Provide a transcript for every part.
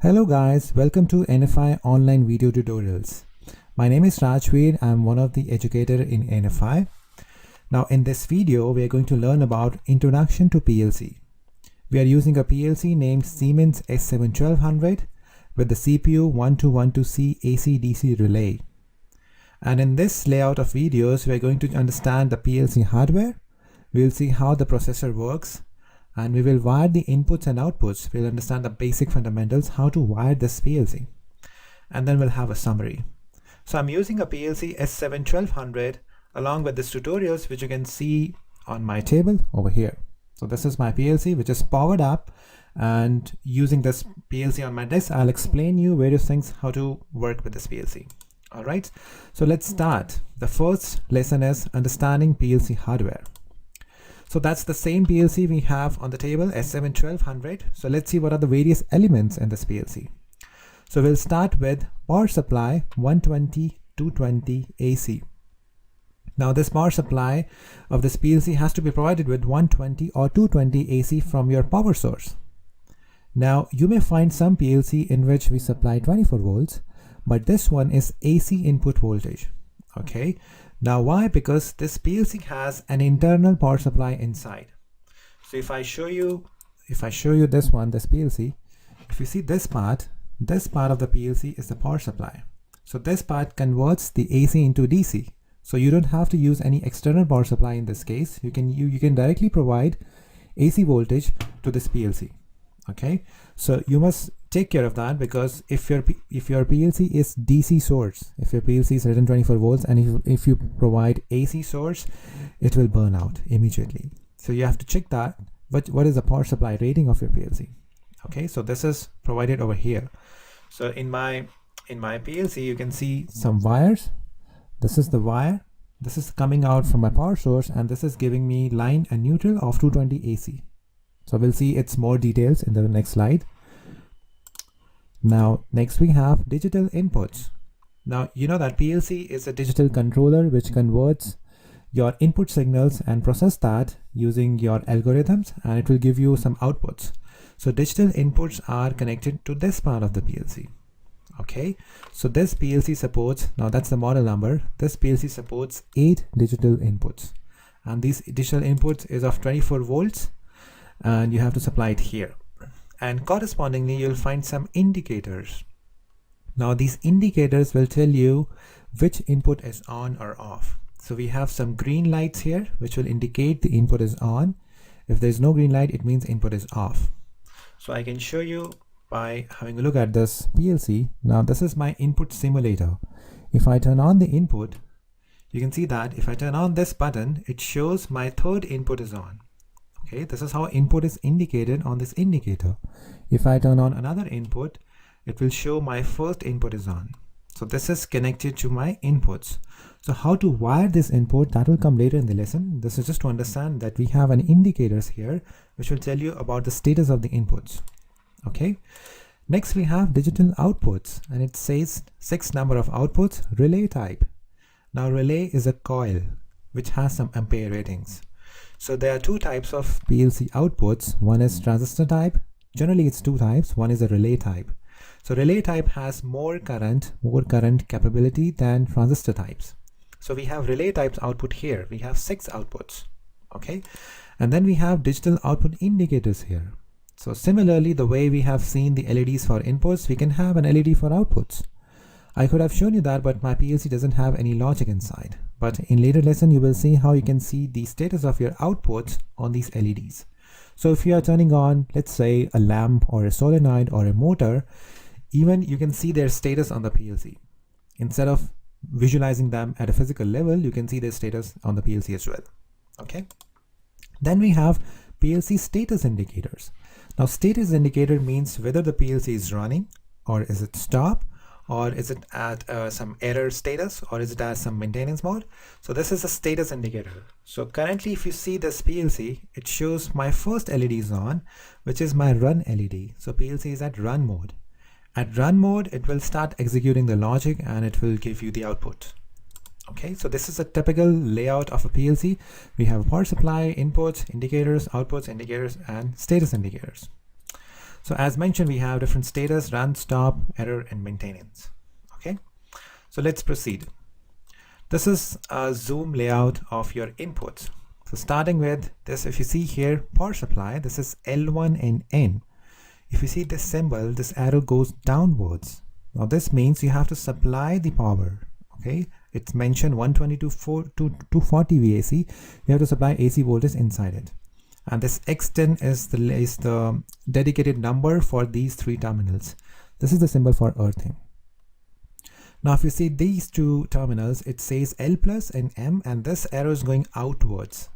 Hello guys, welcome to NFI online video tutorials. My name is Rajveer. I'm one of the educator in NFI. Now in this video, we are going to learn about Introduction to PLC. We are using a PLC named Siemens S7-1200 with the CPU 1212C AC-DC relay. And in this layout of videos, we are going to understand the PLC hardware. We will see how the processor works, and we will wire the inputs and outputs. We'll understand the basic fundamentals, how to wire this PLC, and then we'll have a summary. So I'm using a PLC S7-1200 along with these tutorials, which you can see on my table over here. So this is my PLC, which is powered up, and using this PLC on my desk, I'll explain you various things how to work with this PLC. All right, so let's start. The first lesson is understanding PLC hardware. So that's the same PLC we have on the table, S7-1200. So let's see what are the various elements in this PLC. So we'll start with power supply 120/220 AC. Now this power supply of this PLC has to be provided with 120 or 220 AC from your power source. Now you may find some PLC in which we supply 24 volts, but this one is AC input voltage. Okay. Now why? Because this PLC has an internal power supply inside. So if I show you this PLC, if you see this part of the PLC is the power supply. So this part converts the AC into DC. So you don't have to use any external power supply in this case. You can directly provide AC voltage to this PLC. Okay, so you must take care of that, because if your PLC is DC source, if your PLC is written 24 volts, and if you provide AC source, it will burn out immediately. So you have to check that. What is the power supply rating of your PLC? Okay, so this is provided over here. So in my PLC, you can see some wires. This is the wire. This is coming out from my power source, and this is giving me line and neutral of 220 AC. So we'll see its more details in the next slide. Now, next we have digital inputs. Now, you know that PLC is a digital controller which converts your input signals and process that using your algorithms, and it will give you some outputs. So digital inputs are connected to this part of the PLC. Okay, so this PLC supports, now that's the model number, this PLC supports 8 digital inputs, and these digital inputs is of 24 volts, and you have to supply it here. And correspondingly, you'll find some indicators. Now these indicators will tell you which input is on or off. So we have some green lights here, which will indicate the input is on. If there's no green light, it means input is off. So I can show you by having a look at this PLC. Now this is my input simulator. If I turn on the input, you can see that if I turn on this button, it shows my third input is on. Okay, this is how input is indicated on this indicator. If I turn on another input, it will show my first input is on. So this is connected to my inputs. So how to wire this input, that will come later in the lesson. This is just to understand that we have an indicators here which will tell you about the status of the inputs. Okay, next we have digital outputs, and it says 6 number of outputs, relay type. Now relay is a coil which has some ampere ratings. So there are 2 types of PLC outputs. One is transistor type. Generally it's 2 types. One is a relay type. So relay type has more current capability than transistor types. So we have relay types output here. We have 6 outputs. Okay, and then we have digital output indicators here. So similarly, the way we have seen the LEDs for inputs, we can have an LED for outputs. I could have shown you that, but my PLC doesn't have any logic inside. But in later lesson, you will see how you can see the status of your outputs on these LEDs. So if you are turning on, let's say, a lamp or a solenoid or a motor, even you can see their status on the PLC. Instead of visualizing them at a physical level, you can see their status on the PLC as well. Okay. Then we have PLC status indicators. Now status indicator means whether the PLC is running, or is it stop, or is it at some error status, or is it at some maintenance mode. So this is a status indicator. So currently if you see this PLC, it shows my first LED is on, which is my run LED. So PLC is at run mode. At run mode, it will start executing the logic and it will give you the output. Okay, so this is a typical layout of a PLC. We have power supply, inputs, indicators, outputs, indicators, and status indicators. So as mentioned, we have different status: run, stop, error, and maintenance. Okay, so let's proceed. This is a zoom layout of your inputs. So starting with this, if you see here, power supply, this is L1 and N. If you see this symbol, this arrow goes downwards. Now this means you have to supply the power. Okay, it's mentioned 120 to 240 VAC. You have to supply AC voltage inside it. And this X10 is the dedicated number for these three terminals. This is the symbol for earthing. Now if you see these two terminals, it says L plus and M, and this arrow is going outwards.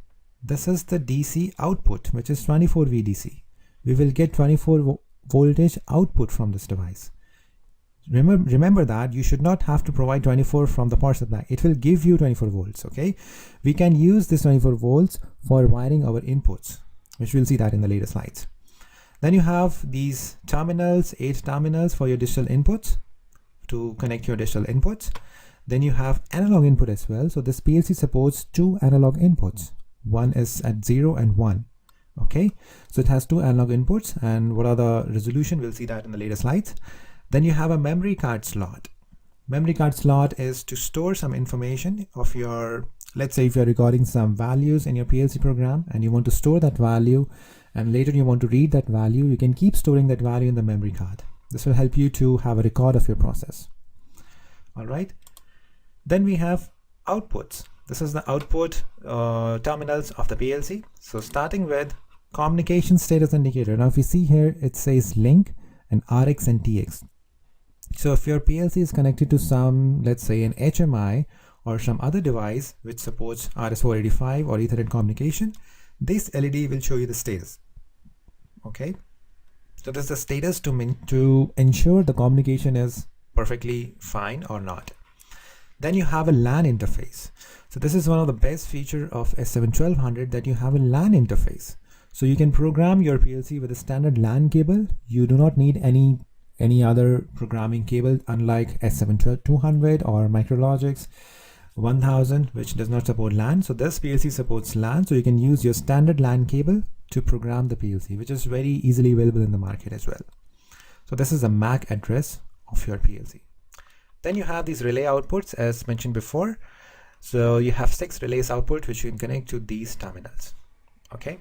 This is the DC output, which is 24 VDC. We will get 24 voltage output from this device. Remember that you should not have to provide 24 from the power supply. It will give you 24 volts. Okay, we can use this 24 volts for wiring our inputs, which we'll see that in the later slides. Then you have these terminals, 8 terminals for your digital inputs to connect your digital inputs. Then you have analog input as well. So this PLC supports 2 analog inputs. One is at 0 and 1. Okay, so it has 2 analog inputs, and what are the resolution, we'll see that in the later slides. Then you have a memory card slot. Memory card slot is to store some information of your, let's say if you're recording some values in your PLC program and you want to store that value, and later you want to read that value, you can keep storing that value in the memory card. This will help you to have a record of your process. All right, then we have outputs. This is the output terminals of the PLC. So starting with communication status indicator. Now if you see here, it says link and RX and TX. So if your PLC is connected to some, let's say an HMI or some other device which supports RS485 or Ethernet communication, this LED will show you the status. Okay, so this is the status to ensure the communication is perfectly fine or not. Then you have a LAN interface. So this is one of the best features of S7-1200, that you have a LAN interface. So you can program your PLC with a standard LAN cable. You do not need any other programming cable, unlike S7-200 or Micrologix 1000, which does not support LAN. So this PLC supports LAN, so you can use your standard LAN cable to program the PLC, which is very easily available in the market as well. So this is the MAC address of your PLC. Then you have these relay outputs as mentioned before. So you have 6 relays output which you can connect to these terminals. Okay,